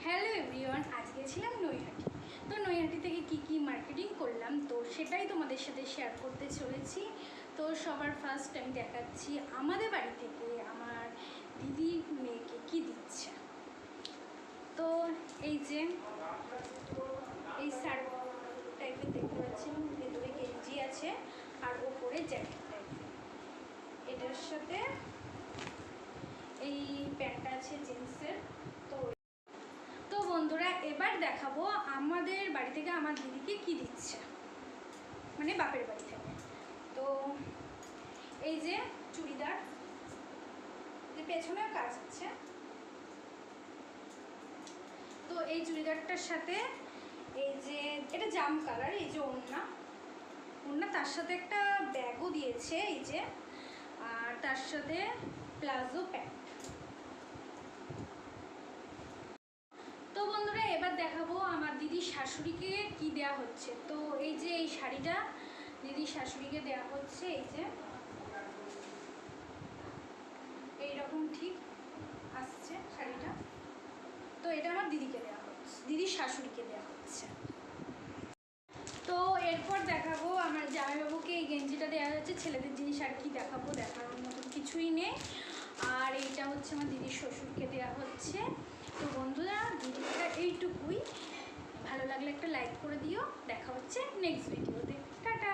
Hello everyone, আজকে ছিলাম নৈহাটি। তো নৈহাটি থেকে কি মার্কেটিং করলাম তো সেটাই তোমাদের সাথে শেয়ার করতে চলেছি। তো সবার ফার্স্ট আমি দেখাচ্ছি আমাদের বাড়ি থেকে আমার দিদি মেয়েকে কি দিচ্ছে। তো এই যে এই শার্ট টাইপের দেখতে পাচ্ছেন, ভেতরে গেঞ্জি আছে আর ওপরে জ্যাকেট টাইপের। এটার সাথে এই প্যান্টটা আছে জিন্সের। তো বন্ধুরা, এবার দেখাবো আমাদের বাড়ি থেকে আমার দিদিকে কি দিচ্ছে, মানে বাপের বাড়ি থেকে। তো এই যে চুড়িদার, যে পেছনেও কাজ আছে। তো এই চুড়িদারটার সাথে এই যে এটা জাম কালার, এই যে ওড়না, তার সাথে একটা ব্যাগও দিয়েছে এই যে, আর তার সাথে প্লাজো প্যান্ট। তো বন্ধুরা, এবার দেখাবো আমার দিদির শাশুড়িকে কি দেয়া হচ্ছে। তো এই যে এই শাড়িটা দিদির শাশুড়িকে দেয়া হচ্ছে, এই যে এইরকম ঠিক আসছে শাড়িটা। তো এটা আমার দিদিকে দেওয়া হচ্ছে, দিদির শাশুড়িকে দেওয়া হচ্ছে। তো এরপর দেখাবো আমার জামাইবাবুকে এই গেঞ্জিটা দেওয়া হচ্ছে। ছেলেদের জিনিস আর কি দেখাবো, দেখার মতন কিছুই নেই। আর এইটা হচ্ছে আমার দিদির শ্বশুরকে দেওয়া হচ্ছে। তো বন্ধুরা, ভিডিওটা এইটুকুই। ভালো লাগলে একটা লাইক করে দিও। দেখা হচ্ছে নেক্সট ভিডিওতে। টাটা।